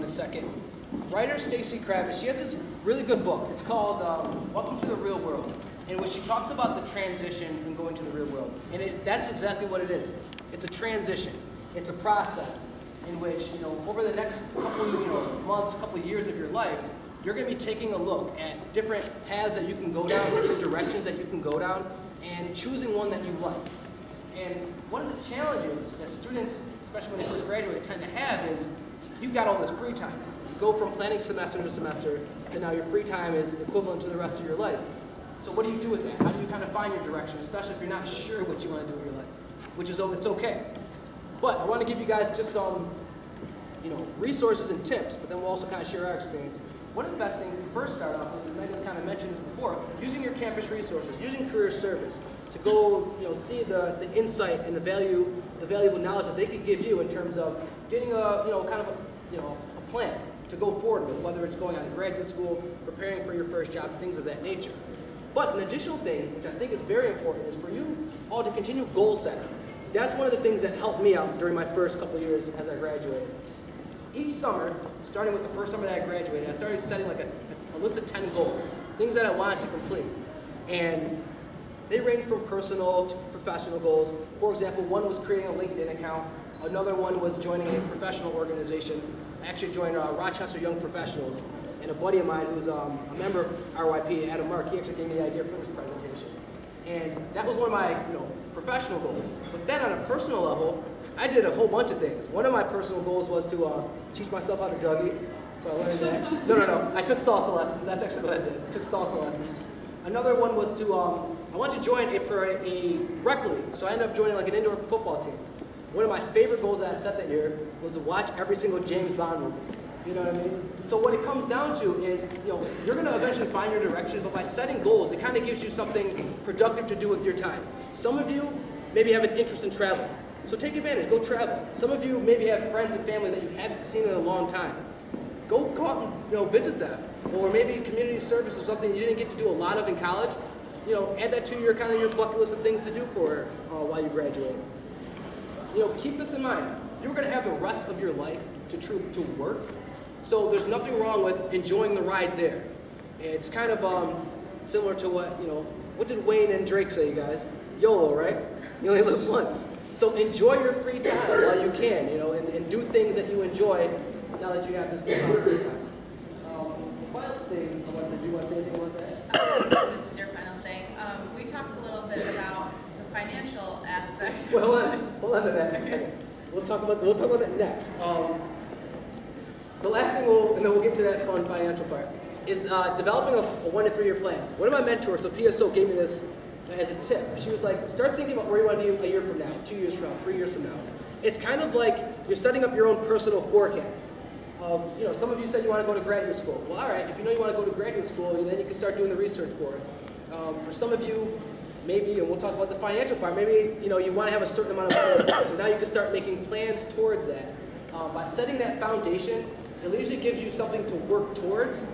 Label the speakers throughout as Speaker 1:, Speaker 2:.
Speaker 1: a second. Writer Stacey Kravitz, she has this really good book. It's called Welcome to the Real World, in which she talks about the transition in going to the real world. And that's exactly what it is. It's a transition. It's a process in which, over the next couple months, couple years of your life, you're going to be taking a look at different paths that you can go down, different directions that you can go down, and choosing one that you like. And one of the challenges that students, especially when they first graduate, tend to have is you've got all this free time. You go from planning semester to semester, and now your free time is equivalent to the rest of your life. So what do you do with that? How do you kind of find your direction, especially if you're not sure what you want to do with your life, which is, it's okay. But I want to give you guys just some, resources and tips, but then we'll also kind of share our experience. One of the best things to first start off with, and Megan's kind of mentioned this before, using your campus resources, using career service to go, see the insight and the valuable knowledge that they could give you in terms of getting a plan to go forward with, whether it's going on to graduate school, preparing for your first job, things of that nature. But an additional thing, which I think is very important, is for you all to continue goal setting. That's one of the things that helped me out during my first couple years as I graduated. Each summer, starting with the first summer that I graduated, I started setting like a list of 10 goals, things that I wanted to complete. And they range from personal to professional goals. For example, one was creating a LinkedIn account. Another one was joining a professional organization. I actually joined Rochester Young Professionals. And a buddy of mine who's a member of RYP, Adam Mark, he actually gave me the idea for this presentation. And that was one of my professional goals. But then on a personal level, I did a whole bunch of things. One of my personal goals was to teach myself how to druggie. So I learned that. No. I took salsa lessons. That's actually what I did. I took salsa lessons. Another one was to, I wanted to join a rec league. So I ended up joining like an indoor football team. One of my favorite goals that I set that year was to watch every single James Bond movie. You know what I mean? So what it comes down to is, you're going to eventually find your direction, but by setting goals, it kind of gives you something productive to do with your time. Some of you maybe have an interest in traveling. So take advantage, go travel. Some of you maybe have friends and family that you haven't seen in a long time. Go out and visit them. Or maybe community service is something you didn't get to do a lot of in college. Add that to your your bucket list of things to do for while you graduate. Keep this in mind. You're going to have the rest of your life to work. So there's nothing wrong with enjoying the ride there. It's kind of similar to what did Wayne and Drake say, you guys? YOLO, right? You only live once. So enjoy your free time while you can, and do things that you enjoy now that you have this amount of free time. The final thing I want to say, do you want to say anything about that?
Speaker 2: This is your final thing. We talked a little bit about the financial aspect.
Speaker 1: Well, hold on to that next second. We'll talk about that next. The last thing and then we'll get to that fun financial part, is developing a 1 to 3 year plan. One of my mentors, so PSO, gave me this as a tip. She was like, start thinking about where you want to be a year from now, 2 years from now, 3 years from now. It's kind of like you're setting up your own personal forecast. Some of you said you want to go to graduate school. Well, all right, if you know you want to go to graduate school, then you can start doing the research for it. For some of you, maybe, and we'll talk about the financial part, maybe you want to have a certain amount of money. So now you can start making plans towards that. By setting that foundation, it usually gives you something to work towards.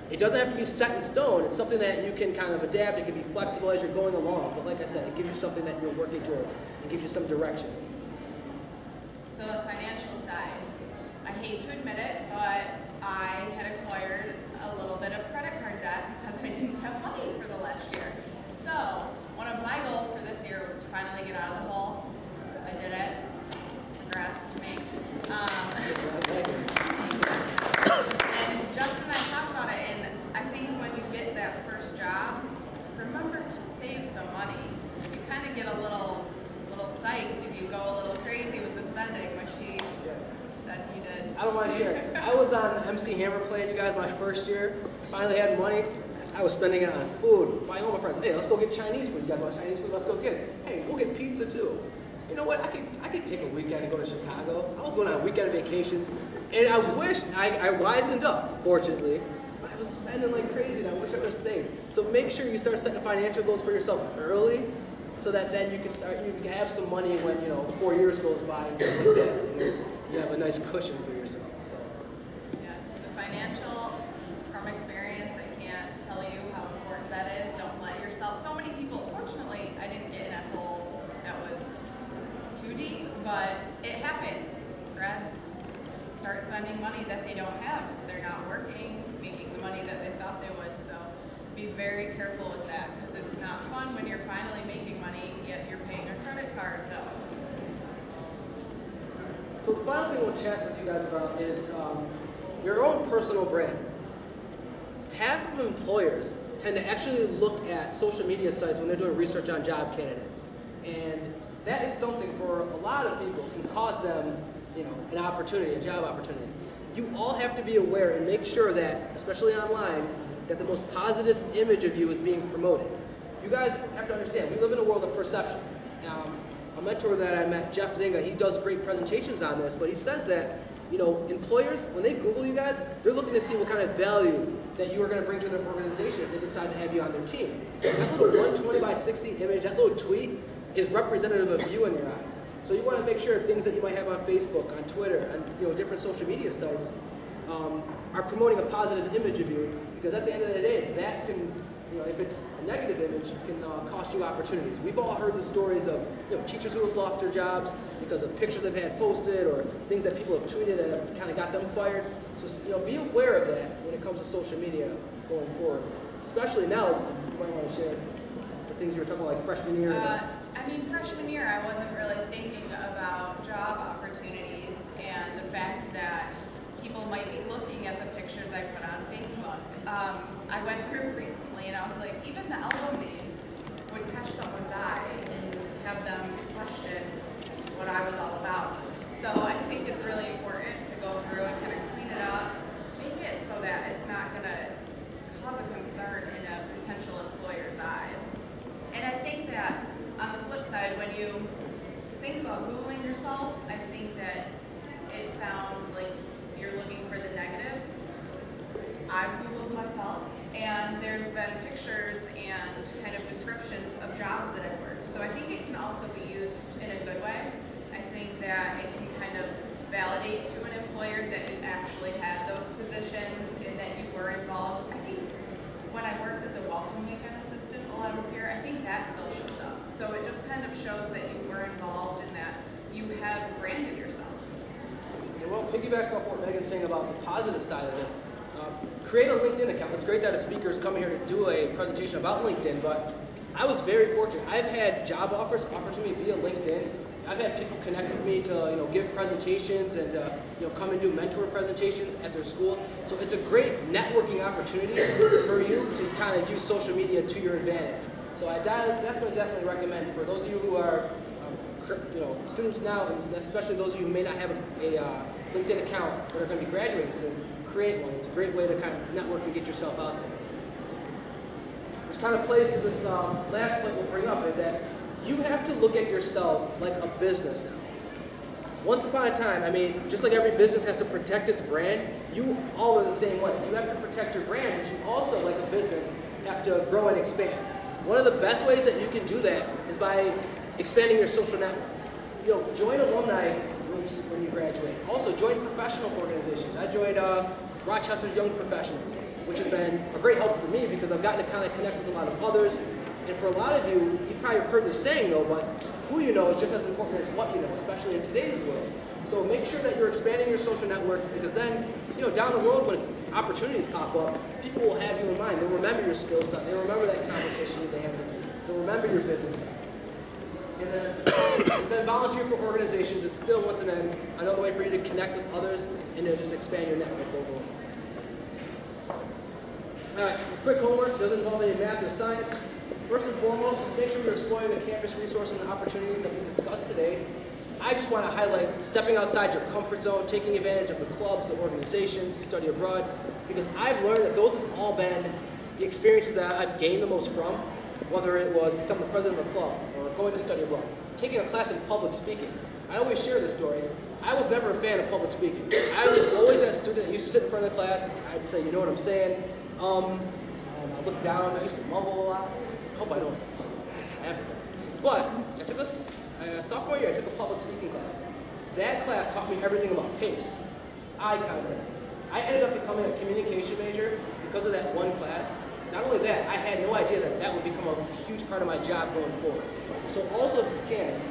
Speaker 1: It doesn't have to be set in stone. It's something that you can kind of adapt. It can be flexible as you're going along. But like I said, it gives you something that you're working towards. It gives you some direction.
Speaker 2: So the financial side, I hate to admit it, but I had acquired a little bit of credit card debt because I didn't have money for the last year. So one of my goals for this year was to finally get out of the hole. I did it. Congrats to me. And Justin and I talked about it, and I think when you get that first job, remember to save some money. You kind of get a little psyched and you go a little crazy with the spending, which she said you did.
Speaker 1: I don't want to share it. I was on the MC Hammer plan, you guys, my first year. Finally had money. I was spending it on food, buying all my friends. Hey, let's go get Chinese food. You guys want Chinese food? Let's go get it. Hey, we'll get pizza too. You know what? I could take a weekend and go to Chicago. I was going on weekend vacations, and I wish I wisened up, fortunately. But I was spending like crazy, and I wish I would have saved. So make sure you start setting financial goals for yourself early, so that then you can have some money when 4 years goes by and stuff like that. And you have a nice cushion for yourself. So.
Speaker 2: Yes, the financial, from experience, I can't tell you how important that is. Don't let yourself. So many people. Fortunately, I didn't get in a hole that was too deep, but it happens. Grads start spending money money that they don't have. They're not working, making the money that they thought they would. So be very careful with that, because it's not fun when you're finally making money, yet you're paying a credit card bill.
Speaker 1: So the final thing we'll chat with you guys about is your own personal brand. Half of employers tend to actually look at social media sites when they're doing research on job candidates. And that is something for a lot of people can cost them, an opportunity, a job opportunity. You all have to be aware and make sure that, especially online, that the most positive image of you is being promoted. You guys have to understand, we live in a world of perception. A mentor that I met, Jeff Zinga, he does great presentations on this, but he says that, employers, when they Google you guys, they're looking to see what kind of value that you are going to bring to their organization if they decide to have you on their team. That little 120 by 60 image, that little tweet is representative of you in their eyes. So you want to make sure things that you might have on Facebook, on Twitter, on different social media sites are promoting a positive image of you, because at the end of the day, that can, if it's a negative image, it can cost you opportunities. We've all heard the stories of teachers who have lost their jobs because of pictures they've had posted or things that people have tweeted that have kind of got them fired. So be aware of that when it comes to social media going forward. Especially now, you might want to share the things you were talking about, like freshman year.
Speaker 2: Freshman year, I wasn't really thinking about job opportunities and the fact that people might be looking at the pictures I put on Facebook. I went through recently and I was like, even the album names would catch someone's eye and have them question what I was all about. So I think it's really important to go through and kind of clean it up, make it so that it's not going to cause a concern in a potential employer's eyes. And I think that on the flip side, when you think about Googling yourself, I think that it sounds like you're looking for the negatives. I've Googled myself, and there's been pictures and kind of descriptions of jobs that I've worked. So I think it can also be used in a good way. I think that it can kind of validate to an employer that you actually had those positions and that you were involved. I think when I worked as a welcome weekend assistant while I was here, I think that still shows up. So it just kind of shows that you were involved and that you have branded yourself.
Speaker 1: Yeah, well, piggyback off what Megan's saying about the positive side of it. Create a LinkedIn account. It's great that a speaker is coming here to do a presentation about LinkedIn, but I was very fortunate. I've had job offers offered to me via LinkedIn. I've had people connect with me to give presentations and come and do mentor presentations at their schools. So it's a great networking opportunity for you to kind of use social media to your advantage. So I definitely recommend for those of you who are students now, and especially those of you who may not have a LinkedIn account but are going to be graduating soon, create one. It's a great way to kind of network and get yourself out there. Which kind of plays to this last point we'll bring up, is that you have to look at yourself like a business now. Once upon a time, just like every business has to protect its brand, you all are the same way. You have to protect your brand, but you also, like a business, have to grow and expand. One of the best ways that you can do that is by expanding your social network. Join alumni groups when you graduate. Also, join professional organizations. I joined Rochester's Young Professionals, which has been a great help for me because I've gotten to kind of connect with a lot of others. And for a lot of you, you've probably heard this saying though, but who you know is just as important as what you know, especially in today's world. So make sure that you're expanding your social network, because then, down the road when opportunities pop up, people will have you in mind. They'll remember your skill set. They'll remember that conversation they had with you. They'll remember your business. And then volunteer for organizations is still, once again, another way for you to connect with others and to just expand your network overall. All right, some quick homework. Doesn't involve any math or science. First and foremost, just make sure you're exploring the campus resources and opportunities that we discussed today. I just want to highlight stepping outside your comfort zone, taking advantage of the clubs, the organizations, study abroad, because I've learned that those have all been the experiences that I've gained the most from, whether it was becoming the president of a club or going to study abroad, taking a class in public speaking. I always share this story. I was never a fan of public speaking. I was always that student that used to sit in front of the class. I'd say, you know what I'm saying? I look down. I used to mumble a lot. I hope I don't. I haven't. But I took sophomore year, I took a public speaking class. That class taught me everything about pace, eye contact. I ended up becoming a communication major because of that one class. Not only that, I had no idea that that would become a huge part of my job going forward. So also, if you can,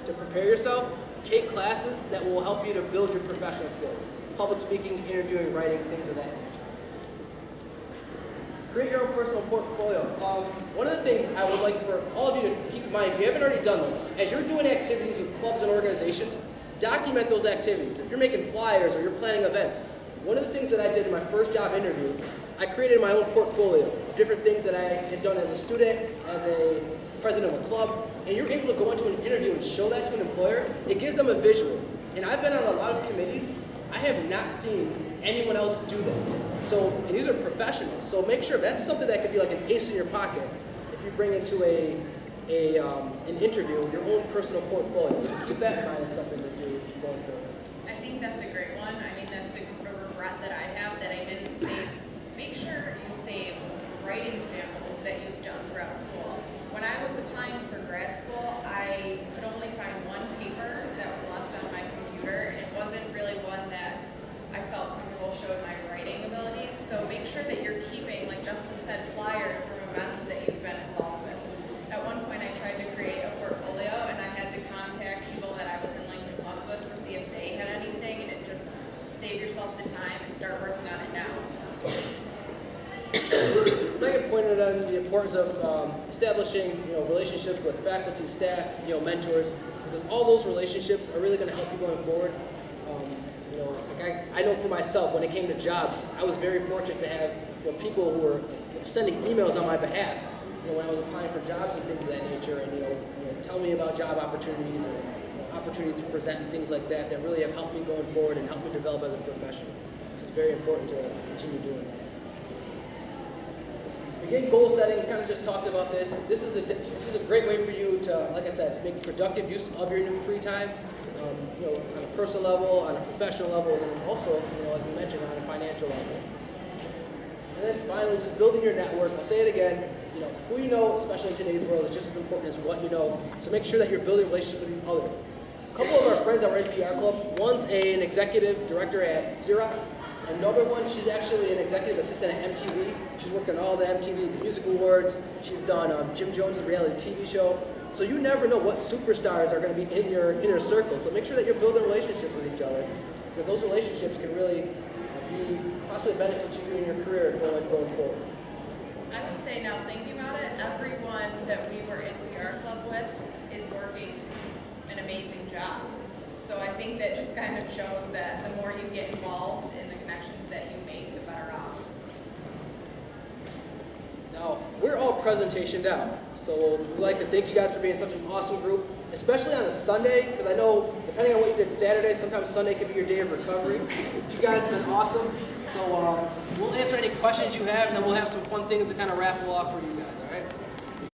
Speaker 1: to prepare yourself, take classes that will help you to build your professional skills. public speaking, interviewing, writing, things of that nature. Create your own personal portfolio. One of the things I would like for all of you to keep in mind, if you haven't already done this, as you're doing activities with clubs and organizations, document those activities. If you're making flyers or you're planning events, one of the things that I did in my first job interview, I created my own portfolio of different things that I had done as a student, as a president of a club, and you're able to go into an interview and show that to an employer. It gives them a visual. And I've been on a lot of committees. I have not seen anyone else do that. So, and these are professionals. So make sure that's something that could be like an ace in your pocket if you bring into an interview your own personal portfolio. So keep that in mind as something to do going forward.
Speaker 2: I think that's a great one. I mean, that's a regret that I have that I didn't save. Make sure you save writing samples that you've done throughout school. When I was applying for grad school, I could only find one paper that was left on my computer, and it wasn't really one that I felt comfortable showed my writing abilities. So make sure that you're keeping, like Justin said, flyers from events that you've been involved with. At one point I tried to create a portfolio and I had to contact people that I was in like the clubs with to see if they had anything, and it just save yourself the time and start working on it now.
Speaker 1: Megan pointed on the importance of establishing, relationships with faculty, staff, mentors, because all those relationships are really going to help you going forward. I know for myself, when it came to jobs, I was very fortunate to have people who were sending emails on my behalf. When I was applying for jobs and things of that nature, and tell me about job opportunities and opportunities to present and things like that that really have helped me going forward and helped me develop as a professional. So it's very important to continue doing that. Again, goal setting, we kind of just talked about this. This is a great way for you to, like I said, make productive use of your new free time, on a personal level, on a professional level, and then also, like we mentioned, on a financial level. And then finally, just building your network. I'll say it again, who you know, especially in today's world, is just as important as what you know. So make sure that you're building a relationship with others. A couple of our friends that were in PR Club, one's an executive director at Xerox. Another one, she's actually an executive assistant at MTV. She's worked on all the MTV the Music Awards. She's done Jim Jones' reality TV show. So you never know what superstars are going to be in your inner circle. So make sure that you're building a relationship with each other, because those relationships can really be possibly a benefit to you in your career going forward.
Speaker 2: I would say now thinking about it, everyone that we were in PR Club with is working an amazing job. So I think that just kind of shows that the more you get involved in the connections that you make, the better off.
Speaker 1: Now, we're all presentationed out, so we'd like to thank you guys for being such an awesome group, especially on a Sunday, because I know, depending on what you did Saturday, sometimes Sunday can be your day of recovery. But you guys have been awesome, so we'll answer any questions you have, and then we'll have some fun things to kind of raffle off for you guys, all right?